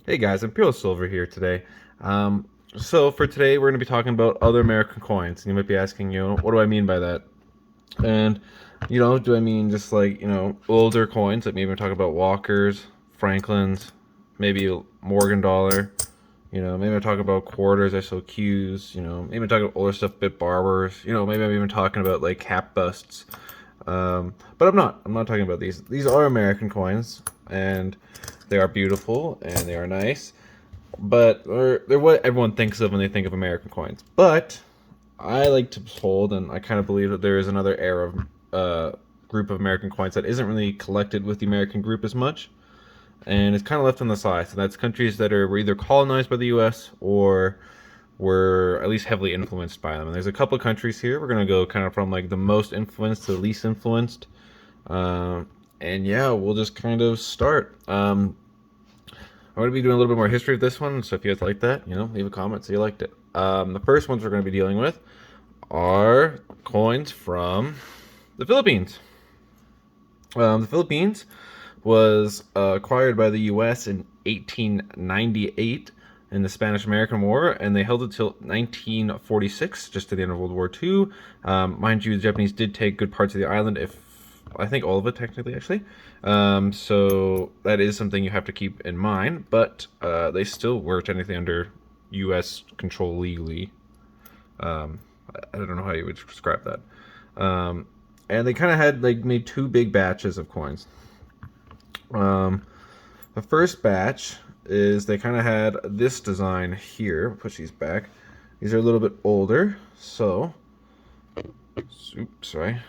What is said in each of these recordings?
Hey guys, Imperial Silver here today. So for today, we're going to be talking about other American coins. And you might be asking, what do I mean by that? And, do I mean just like, older coins? Like maybe I'm talking about Walkers, Franklins, maybe Morgan dollar. Maybe I'm talking about quarters, SOQs. Maybe I'm talking about older stuff, bit barbers. Maybe I'm even talking about like cap busts. But I'm not. I'm not talking about these. These are American coins, and they are beautiful and they are nice. But they're what everyone thinks of when they think of American coins. But I like to hold, and I kind of believe that there is another era of group of American coins that isn't really collected with the American group as much, and it's kind of left on the side. So that's countries that were either colonized by the U.S. or were at least heavily influenced by them. And there's a couple of countries here. We're gonna go kind of from like the most influenced to the least influenced. And yeah, we'll just kind of start. I'm going to be doing a little bit more history of this one, so if you guys like that, leave a comment so you liked it. The first ones we're going to be dealing with are coins from the Philippines. The Philippines was acquired by the U.S. in 1898 in the Spanish-American War, and they held it till 1946, just to the end of World War II. Mind you, the Japanese did take good parts of the island, if I think all of it technically, actually. So that is something you have to keep in mind, but they still were technically under U.S. control legally. I don't know how you would describe that. And they kind of had like made two big batches of coins. The first batch is they kind of had this design here. Push these back. These are a little bit older, so oops, sorry.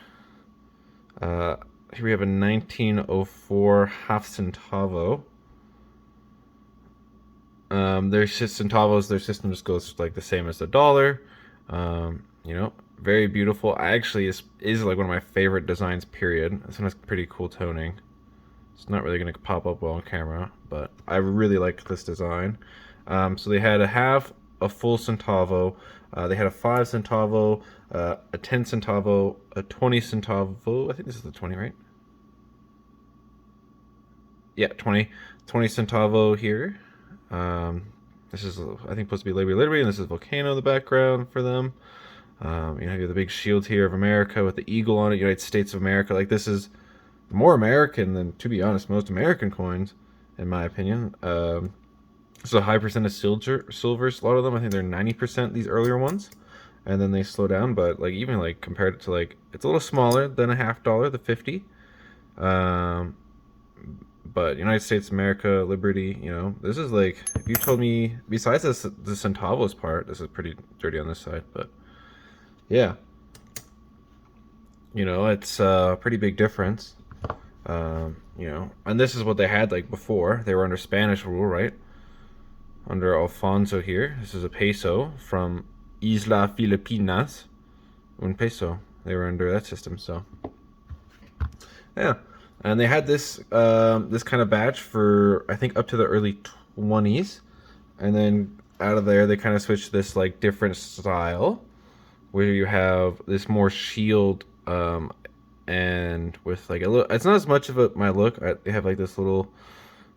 Here we have a 1904 half centavo. Their centavos, their system just goes like the same as the dollar. Very beautiful. I actually is like one of my favorite designs. Period. This one has pretty cool toning. It's not really going to pop up well on camera, but I really like this design. So they had a half, a full centavo. They had a 5 centavo, a 10 centavo, a 20 centavo. I think this is the 20, right? Yeah, 20 centavo here. This is, I think, supposed to be Liberia, and this is Volcano in the background for them. You have the big shield here of America with the eagle on it, United States of America. Like, this is more American than, to be honest, most American coins, in my opinion. It's a high percent of silver. A lot of them, I think they're 90%. These earlier ones, and then they slow down. But like even like compared it to like it's a little smaller than a half dollar, the 50. Um, but United States of America, Liberty. This is like if you told me besides this the centavos part, this is pretty dirty on this side, but yeah, it's a pretty big difference. And this is what they had like before. They were under Spanish rule, right? Under Alfonso here. This is a peso from Isla Filipinas. Un peso. They were under that system, so yeah. And they had this kind of batch for I think up to the early 20s, and then out of there they kind of switched to this like different style, where you have this more shield and with like a little. It's not as much of my look. They have like this little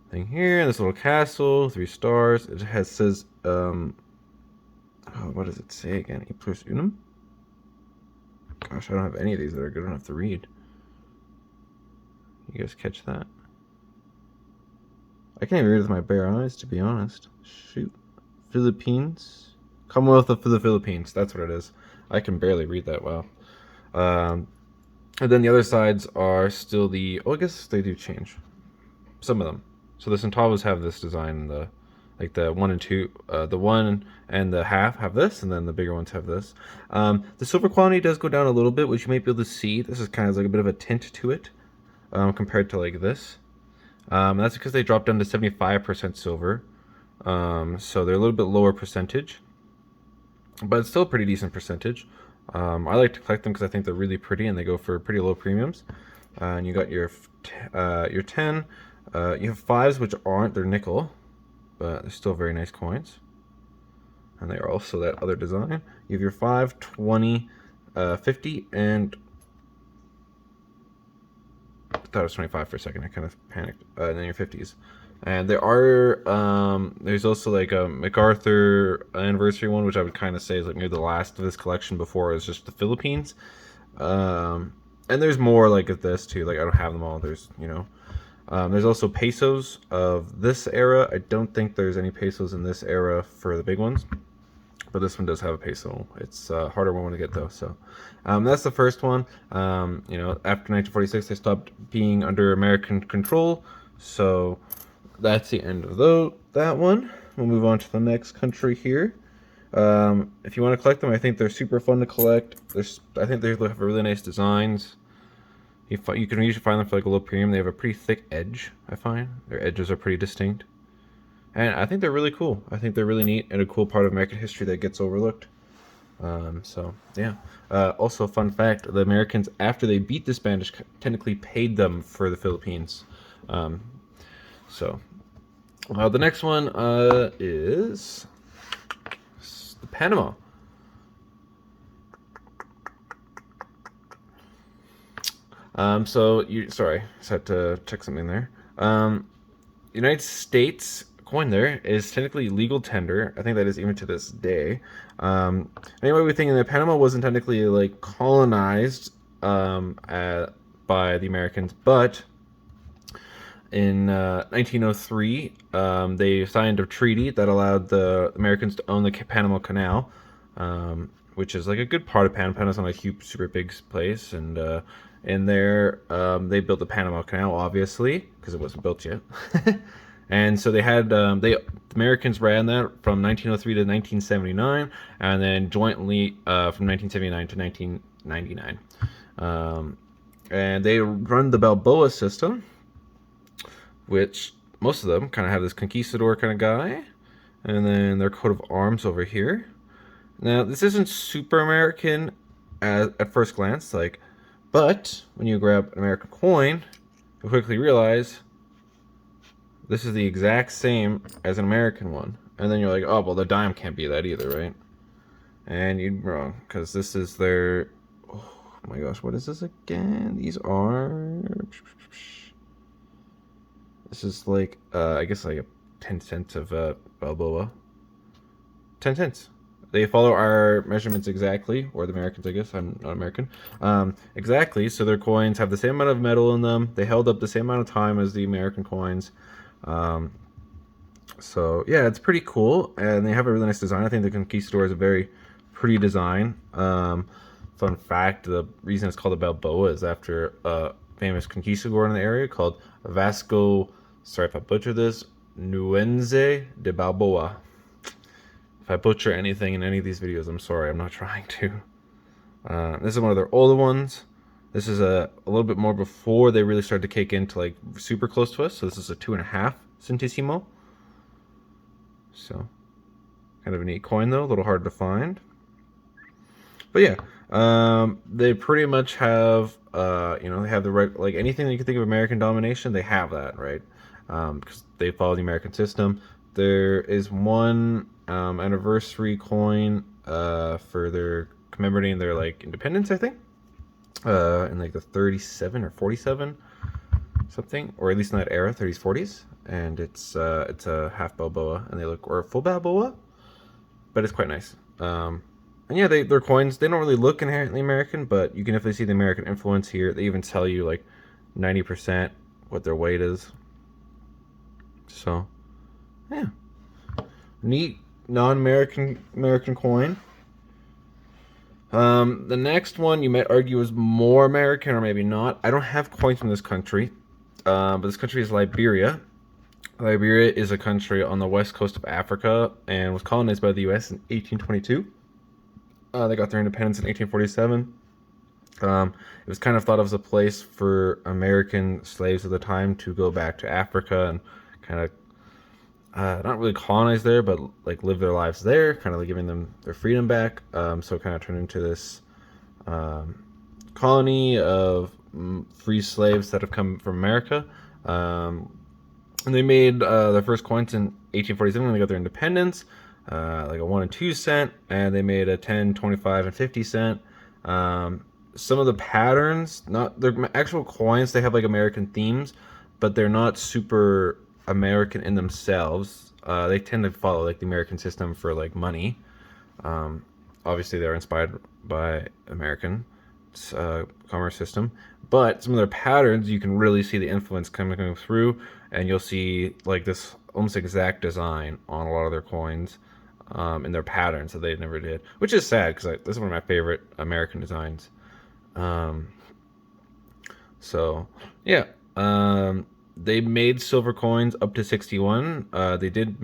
thing here, this little castle, 3 stars. It says what does it say again? E plus unum. Gosh, I don't have any of these that are good enough to read. You guys catch that? I can't even read with my bare eyes, to be honest. Shoot. Philippines? Commonwealth of the Philippines. That's what it is. I can barely read that well. And then the other sides are still the... Oh, I guess they do change. Some of them. So the centavos have this design. The 1 and 2, the 1 and the half have this, and then the bigger ones have this. The silver quality does go down a little bit, which you might be able to see. This is kind of like a bit of a tint to it. Compared to like this. That's because they dropped down to 75% silver. So they're a little bit lower percentage, but it's still a pretty decent percentage. I like to collect them because I think they're really pretty and they go for pretty low premiums. And you got your 10. You have 5s, which aren't, they're nickel, but they're still very nice coins. And they are also that other design. You have your 5, 20, 50, and I thought it was 25 for a second. I kind of panicked. And then your 50s. And there's also like a MacArthur anniversary one, which I would kind of say is like maybe the last of this collection before it's just the Philippines. Um, and there's more like of this too. Like I don't have them all. There's also pesos of this era. I don't think there's any pesos in this era for the big ones, but this one does have a peso. It's a harder one to get though. So that's the first one. After 1946, they stopped being under American control. So that's the end of that one. We'll move on to the next country here. If you want to collect them, I think they're super fun to collect. I think they have really nice designs. You can usually find them for like a low premium. They have a pretty thick edge, I find. Their edges are pretty distinct. And I think they're really cool. I think they're really neat and a cool part of American history that gets overlooked. Yeah. Also, fun fact, the Americans, after they beat the Spanish, technically paid them for the Philippines. Um, the next one is the Panama. Sorry, just had to check something there. United States coin there is technically legal tender. I think that is even to this day. Anyway, we're thinking that Panama wasn't technically like colonized by the Americans, but in 1903, they signed a treaty that allowed the Americans to own the Panama Canal, which is like a good part of Panama. Panama's not a huge, super big place, and in there, they built the Panama Canal, obviously, because it wasn't built yet. And so the Americans ran that from 1903 to 1979, and then jointly from 1979 to 1999. And they run the Balboa system, which most of them kind of have this conquistador kind of guy, and then their coat of arms over here. Now, this isn't super American at first glance, but when you grab an American coin, you quickly realize this is the exact same as an American one. And then you're like, oh, well, the dime can't be that either, right? And you're wrong, because this is their... Oh my gosh, what is this again? These are... This is like, I guess like a 10 cents of Balboa. 10 cents. They follow our measurements exactly, or the Americans, I guess. I'm not American. Exactly, so their coins have the same amount of metal in them. They held up the same amount of time as the American coins. So, yeah, it's pretty cool, and they have a really nice design. I think the Conquistador is a very pretty design. Fun fact, the reason it's called a Balboa is after a famous conquistador in the area called Vasco, sorry if I butcher this, Nuenze de Balboa. If I butcher anything in any of these videos, I'm sorry. I'm not trying to. This is one of their older ones. This is a little bit more before they really started to kick into like super close to us. So this is a 2.5 centesimo. So kind of a neat coin though, a little hard to find. But yeah, they pretty much have, they have the right, like anything that you can think of American domination, they have that, right? Because they follow the American system. There is one anniversary coin for their commemorating their like independence, I think, in like the 37 or 47 something, or at least in that era, 30s, 40s, and it's a half Balboa, and they look, or a full Balboa, but it's quite nice. And yeah, their coins, they don't really look inherently American, but you can definitely see the American influence here. They even tell you like 90% what their weight is. So, yeah. Neat non-American coin. The next one you might argue is more American or maybe not. I don't have coins from this country, but this country is Liberia. Liberia is a country on the west coast of Africa and was colonized by the U.S. in 1822. They got their independence in 1847. It was kind of thought of as a place for American slaves of the time to go back to Africa and kind of not really colonize there, but like live their lives there, kind of like giving them their freedom back. So it kind of turned into this colony of free slaves that have come from America. And they made their first coins in 1847 when they got their independence. Like a 1 and 2 cent, and they made a 10, 25, and 50 cent. Some of the patterns, not their actual coins, they have like American themes, but they're not super American in themselves. They tend to follow like the American system for like money. Um, Obviously, they're inspired by American commerce system, but some of their patterns you can really see the influence coming through, and you'll see like this almost exact design on a lot of their coins. In their patterns that they never did, which is sad because this is one of my favorite American designs. Um, so yeah, they made silver coins up to 61. They did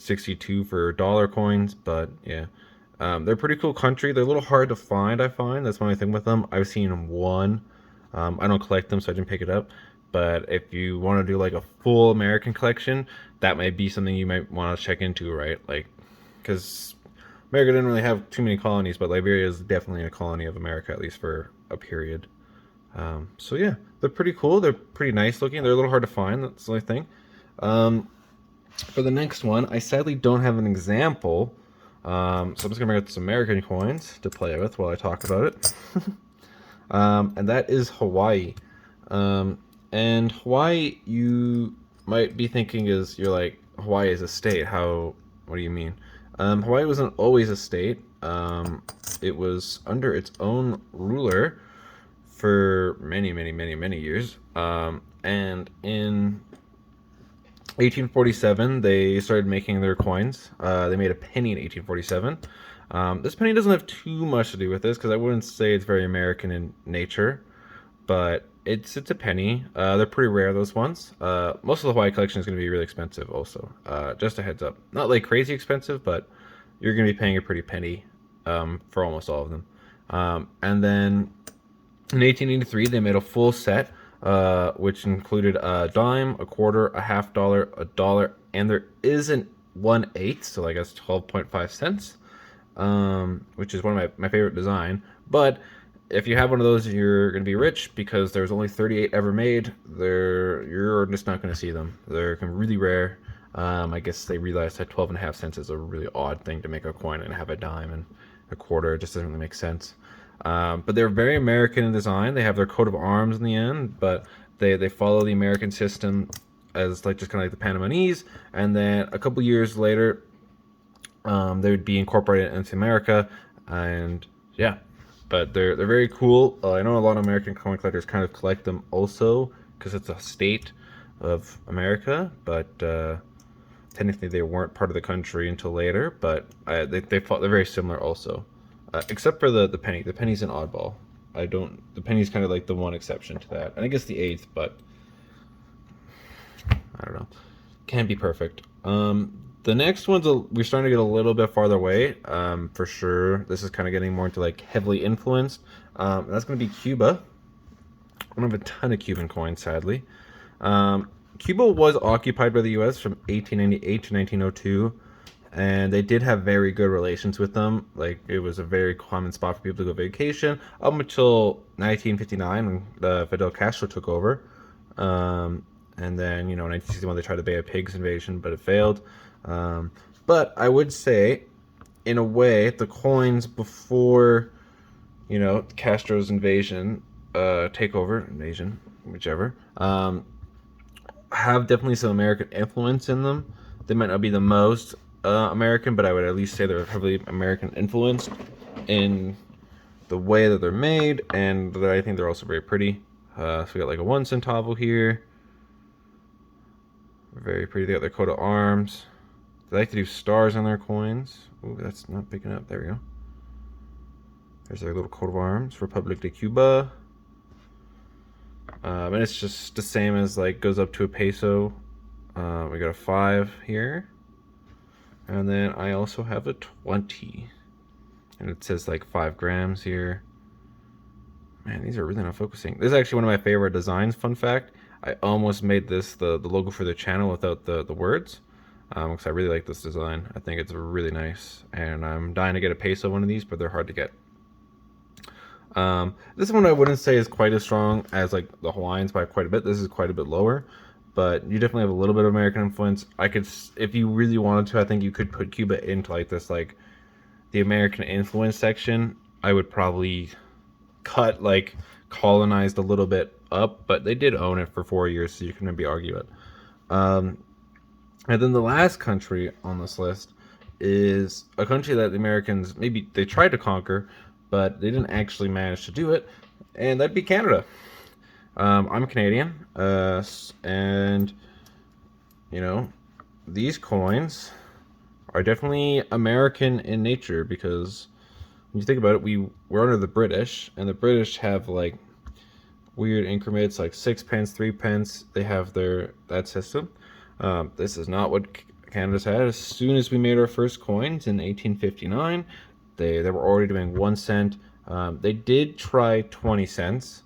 62 for dollar coins, but yeah, they're a pretty cool country. They're a little hard to find. I find that's my thing with them. I've seen one. I don't collect them, so I didn't pick it up. But if you want to do like a full American collection, that might be something you might want to check into, right? Like, because America didn't really have too many colonies, but Liberia is definitely a colony of America, at least for a period. So yeah, they're pretty cool. They're pretty nice looking. They're a little hard to find. That's the only thing. For the next one, I sadly don't have an example. So I'm just gonna bring out some American coins to play with while I talk about it. And that is Hawaii. And Hawaii, you might be thinking you're like, Hawaii is a state. What do you mean? Hawaii wasn't always a state. It was under its own ruler for many, many, many, many years. And in 1847, they started making their coins. They made a penny in 1847. This penny doesn't have too much to do with this because I wouldn't say it's very American in nature, but it's a penny. They're pretty rare, those ones. Most of the Hawaii collection is going to be really expensive also. Just a heads up. Not like crazy expensive, but you're going to be paying a pretty penny for almost all of them. And then in 1883, they made a full set, which included a dime, a quarter, a $half, a dollar, and there isn't 1/8, so like that's 12.5 cents, which is one of my favorite design. But if you have one of those, you're going to be rich because there's only 38 ever made. You're just not going to see them. They're really rare. I guess they realized that 12.5 cents is a really odd thing to make a coin and have a dime and a quarter. It just doesn't really make sense. But they're very American in design. They have their coat of arms in the end, but they follow the American system as like just kind of like the Panamanese. And then a couple years later, they would be incorporated into America, and yeah. But they're very cool. I know a lot of American coin collectors kind of collect them also because it's a state of America, but technically they weren't part of the country until later. But they're very similar also. Except for the penny. The penny's an oddball. The penny's kind of like the one exception to that. And I guess the eighth, but I don't know. Can't be perfect. The next one's we're starting to get a little bit farther away. For sure. This is kind of getting more into like heavily influenced. That's going to be Cuba. I don't have a ton of Cuban coins, sadly. Cuba was occupied by the U.S. from 1898 to 1902. And they did have very good relations with them. Like, it was a very common spot for people to go vacation up until 1959 when Fidel Castro took over. And then, 1961 they tried the Bay of Pigs invasion, but it failed. But I would say, in a way, the coins before, Castro's invasion, invasion, whichever, have definitely some American influence in them. They might not be the most American, but I would at least say they're heavily American influenced in the way that they're made, and I think they're also very pretty. So we got like a 1 centavo here. Very pretty. They got their coat of arms. They like to do stars on their coins. Ooh, that's not picking up. There we go. There's their little coat of arms. Republic de Cuba. And it's just the same as like goes up to a peso. We got a 5 here. And then I also have a 20. And it says like 5 grams here. Man, these are really not focusing. This is actually one of my favorite designs, fun fact. I almost made this the logo for the channel without the words. Because I really like this design. I think it's really nice. And I'm dying to get a peso one of these, but they're hard to get. This one I wouldn't say is quite as strong as like the Hawaiians by quite a bit. This is quite a bit lower. But you definitely have a little bit of American influence. If you really wanted to, I think you could put Cuba into like this, like the American influence section. I would probably colonized a little bit up, but they did own it for 4 years, so you can maybe argue it. Um, and then the last country on this list is a country that the Americans maybe they tried to conquer, but they didn't actually manage to do it, and that'd be Canada. I'm Canadian, and you know, these coins are definitely American in nature because when you think about it, we're under the British, and the British have like weird increments like 6 pence, 3 pence. They have that system. This is not what Canada's had. As soon as we made our first coins in 1859, they were already doing 1 cent. They did try 20 cents,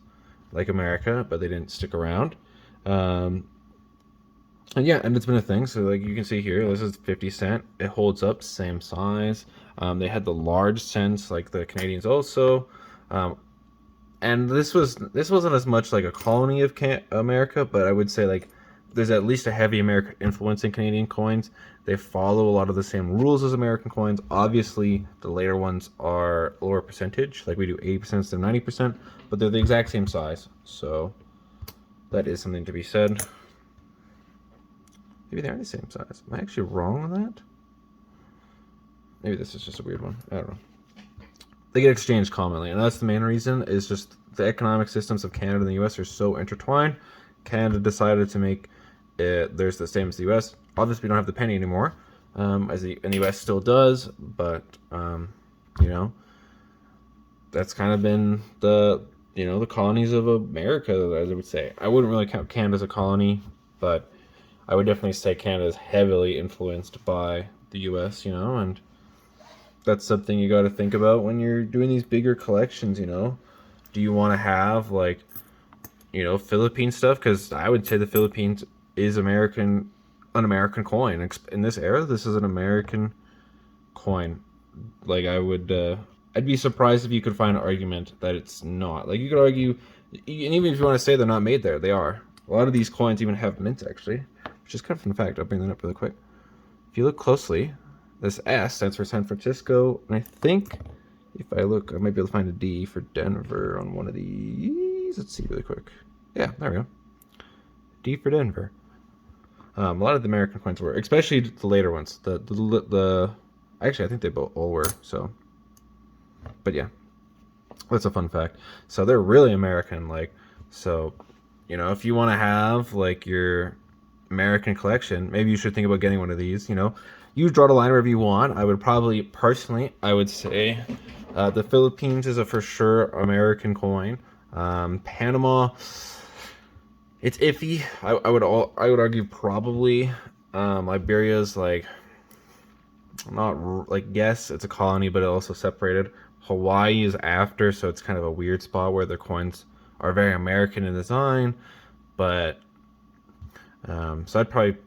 like America, but they didn't stick around. And yeah, and it's been a thing. So like you can see here, this is 50 cent. It holds up, same size. They had the large cents, like the Canadians also. Um, and this wasn't as much like a colony of America, but I would say like there's at least a heavy American influence in Canadian coins. They follow a lot of the same rules as American coins. Obviously, the later ones are lower percentage, like we do 80% to 90%, but they're the exact same size. So that is something to be said. Maybe they are the same size. Am I actually wrong on that? Maybe this is just a weird one. I don't know. They get exchanged commonly, and that's the main reason. Is just the economic systems of Canada and the U.S. are so intertwined. Canada decided to make it there's the same as the U.S. Obviously, we don't have the penny anymore, and the U.S. still does, but you know, that's kind of been the colonies of America, as I would say. I wouldn't really count Canada as a colony, but I would definitely say Canada is heavily influenced by the U.S. And that's something you got to think about when you're doing these bigger collections. Do you want to have like Philippine stuff? Because I would say the Philippines is an American coin. In this era, this is an American coin. Like I'd be surprised if you could find an argument that it's not. Like you could argue, and even if you want to say they're not made there, they are. A lot of these coins even have mints, actually, which is kind of a fun fact. I'll bring that up really quick. If you look closely, this S stands for San Francisco, and I think if I look, I might be able to find a D for Denver on one of these. Let's see really quick. Yeah, there we go. D for Denver. A lot of the American coins were, especially the later ones. Actually, I think they both all were. So, but yeah, that's a fun fact. So they're really American, like so. If you want to have like your American collection, maybe you should think about getting one of these. You draw the line wherever you want. I would probably, personally, I would say the Philippines is a for sure American coin. Panama, it's iffy. I would argue probably Liberia's like not like yes, it's a colony, but it also separated. Hawaii is after, so it's kind of a weird spot where their coins are very American in design, but so I'd probably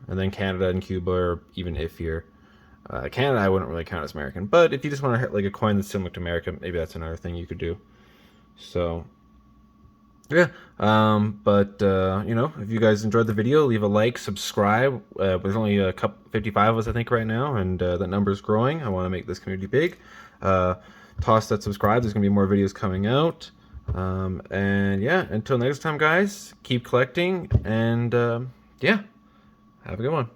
and then Canada and Cuba are even iffier. Canada I wouldn't really count as American, but if you just want to hit like a coin that's similar to America, maybe that's another thing you could do. So yeah, but if you guys enjoyed the video, leave a like, subscribe. There's only a couple 55 of us I think right now, and that number is growing. I want to make this community big. Toss that subscribe. There's gonna be more videos coming out. And yeah, until next time, guys, keep collecting, and yeah, have a good one.